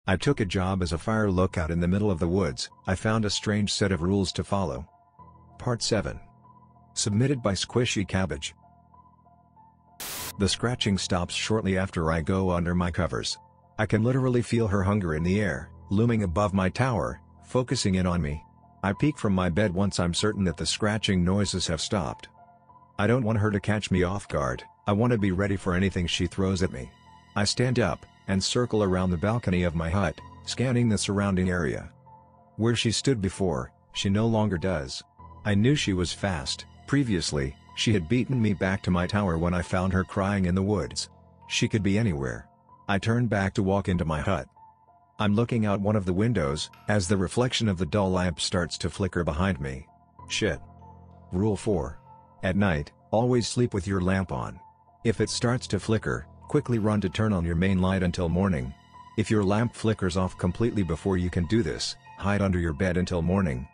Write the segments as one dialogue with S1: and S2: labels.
S1: I took a job as a fire lookout in the middle of the woods. I found a strange set of rules to follow. Part 7. Submitted by Squishy Cabbage. The scratching stops shortly after I go under my covers. I can literally feel her hunger in the air, looming above my tower, focusing in on me. I peek from my bed once I'm certain that the scratching noises have stopped. I don't want her to catch me off guard. I want to be ready for anything she throws at me. I stand up, and circle around the balcony of my hut, scanning the surrounding area. Where she stood before, she no longer does. I knew she was fast. Previously, she had beaten me back to my tower when I found her crying in the woods. She could be anywhere. I turn back to walk into my hut. I'm looking out one of the windows, as the reflection of the dull lamp starts to flicker behind me. Shit. Rule 4. At night, always sleep with your lamp on. If it starts to flicker, quickly run to turn on your main light until morning. If your lamp flickers off completely before you can do this, hide under your bed until morning.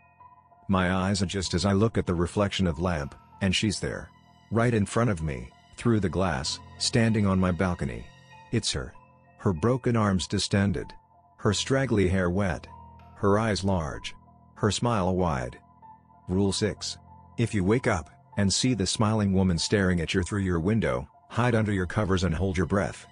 S1: My eyes adjust as I look at the reflection of lamp, and she's there. Right in front of me, through the glass, standing on my balcony. It's her. Her broken arms distended. Her straggly hair wet. Her eyes large. Her smile wide. Rule 6. If you wake up, and see the smiling woman staring at you through your window, hide under your covers and hold your breath.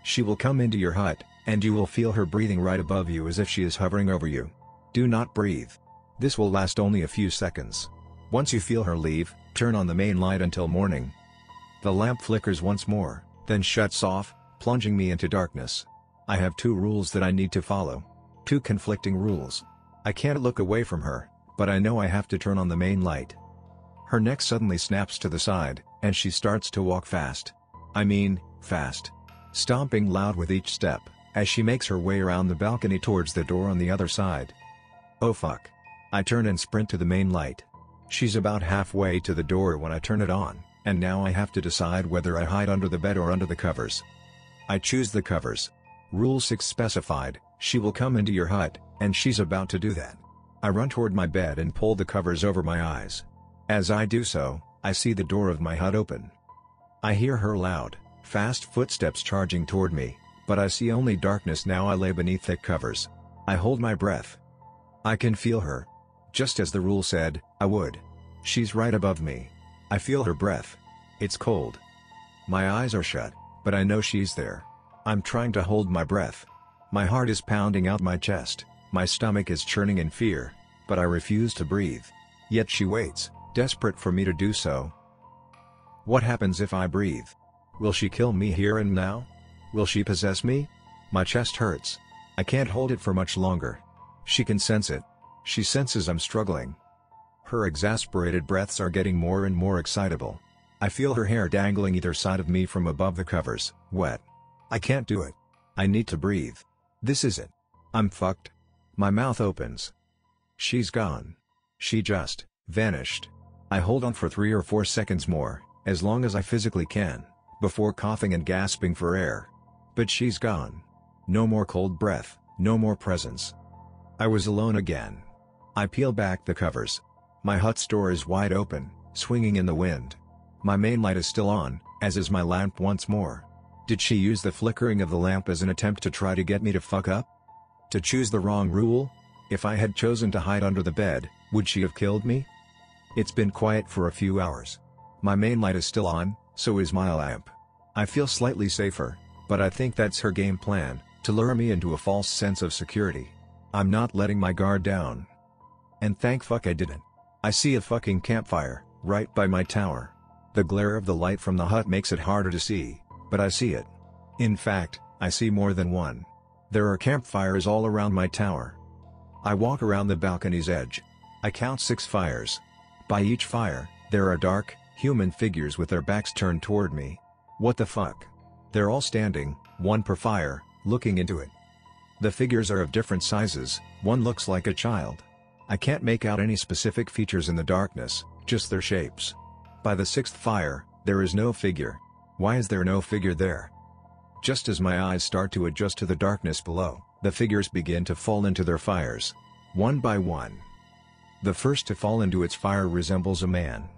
S1: She will come into your hut, and you will feel her breathing right above you as if she is hovering over you. Do not breathe. This will last only a few seconds. Once you feel her leave, turn on the main light until morning. The lamp flickers once more, then shuts off, plunging me into darkness. I have 2 rules that I need to follow. 2 conflicting rules. I can't look away from her, but I know I have to turn on the main light. Her neck suddenly snaps to the side, and she starts to walk fast. I mean, fast. Stomping loud with each step, as she makes her way around the balcony towards the door on the other side. Oh fuck. I turn and sprint to the main light. She's about halfway to the door when I turn it on, and now I have to decide whether I hide under the bed or under the covers. I choose the covers. Rule 6 specified, she will come into your hut, and she's about to do that. I run toward my bed and pull the covers over my eyes. As I do so, I see the door of my hut open. I hear her loud, fast footsteps charging toward me, but I see only darkness now. I lay beneath thick covers. I hold my breath. I can feel her. Just as the rule said, I would. She's right above me. I feel her breath. It's cold. My eyes are shut, but I know she's there. I'm trying to hold my breath. My heart is pounding out my chest, my stomach is churning in fear, but I refuse to breathe. Yet she waits, desperate for me to do so. What happens if I breathe? Will she kill me here and now? Will she possess me? My chest hurts. I can't hold it for much longer. She can sense it. She senses I'm struggling. Her exasperated breaths are getting more and more excitable. I feel her hair dangling either side of me from above the covers, wet. I can't do it. I need to breathe. This is it. I'm fucked. My mouth opens. She's gone. She just vanished. I hold on for 3 or 4 seconds more, as long as I physically can, before coughing and gasping for air. But she's gone. No more cold breath, no more presence. I was alone again. I peel back the covers. My hut's door is wide open, swinging in the wind. My main light is still on, as is my lamp once more. Did she use the flickering of the lamp as an attempt to try to get me to fuck up? To choose the wrong rule? If I had chosen to hide under the bed, would she have killed me? It's been quiet for a few hours. My main light is still on, so is my lamp. I feel slightly safer, but I think that's her game plan, to lure me into a false sense of security. I'm not letting my guard down. And thank fuck I didn't. I see a fucking campfire, right by my tower. The glare of the light from the hut makes it harder to see, but I see it. In fact, I see more than one. There are campfires all around my tower. I walk around the balcony's edge. I count 6 fires. By each fire, there are dark, human figures with their backs turned toward me. What the fuck? They're all standing, one per fire, looking into it. The figures are of different sizes, one looks like a child. I can't make out any specific features in the darkness, just their shapes. By the 6th fire, there is no figure. Why is there no figure there? Just as my eyes start to adjust to the darkness below, the figures begin to fall into their fires. One by one. The first to fall into its fire resembles a man.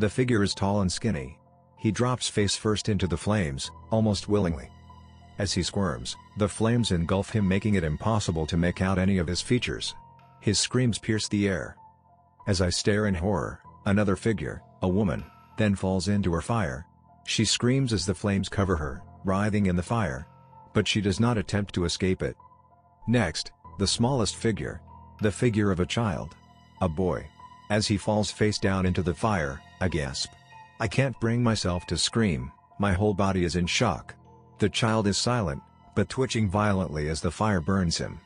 S1: The figure is tall and skinny. He drops face first into the flames, almost willingly. As he squirms, the flames engulf him, making it impossible to make out any of his features. His screams pierce the air. As I stare in horror, another figure, a woman, then falls into her fire. She screams as the flames cover her, writhing in the fire. But she does not attempt to escape it. Next, the smallest figure. The figure of a child. A boy. As he falls face down into the fire, I gasp. I can't bring myself to scream, my whole body is in shock. The child is silent, but twitching violently as the fire burns him.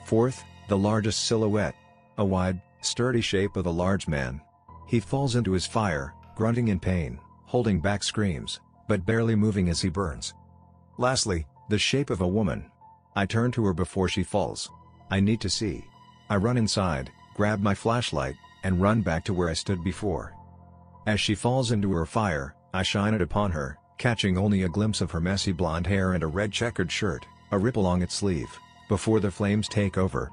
S1: Fourth, the largest silhouette. A wide, sturdy shape of a large man. He falls into his fire, grunting in pain, holding back screams, but barely moving as he burns. Lastly, the shape of a woman. I turn to her before she falls. I need to see. I run inside, grab my flashlight, and run back to where I stood before. As she falls into her fire, I shine it upon her, catching only a glimpse of her messy blonde hair and a red checkered shirt, a rip along its sleeve, before the flames take over.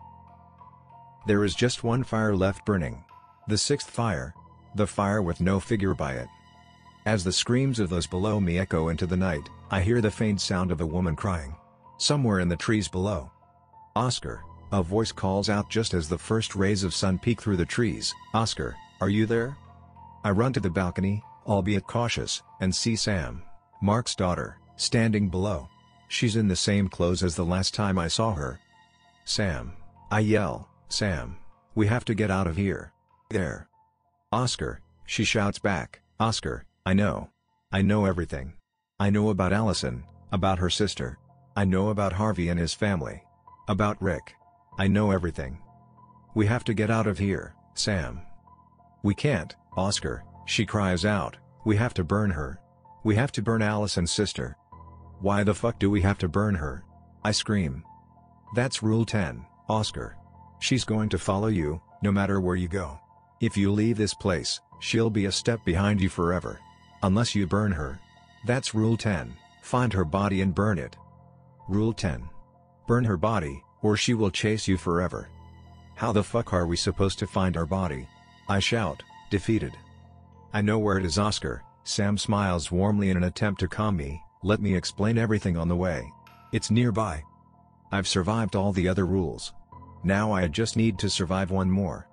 S1: There is just one fire left burning. The sixth fire. The fire with no figure by it. As the screams of those below me echo into the night, I hear the faint sound of a woman crying. Somewhere in the trees below. Oscar, a voice calls out just as the first rays of sun peek through the trees. Oscar, are you there? I run to the balcony, albeit cautious, and see Sam, Mark's daughter, standing below. She's in the same clothes as the last time I saw her. Sam. I yell, Sam, we have to get out of here. There. Oscar, she shouts back, Oscar, I know. I know everything. I know about Allison, about her sister. I know about Harvey and his family. About Rick. I know everything. We have to get out of here, Sam. We can't, Oscar, she cries out, we have to burn her. We have to burn Allison's sister. Why the fuck do we have to burn her? I scream. That's Rule 10, Oscar. She's going to follow you, no matter where you go. If you leave this place, she'll be a step behind you forever. Unless you burn her. That's Rule 10, find her body and burn it. Rule 10. Burn her body, or she will chase you forever. How the fuck are we supposed to find our body? I shout, defeated. I know where it is, Oscar. Sam smiles warmly in an attempt to calm me. Let me explain everything on the way. It's nearby. I've survived all the other rules. Now I just need to survive one more.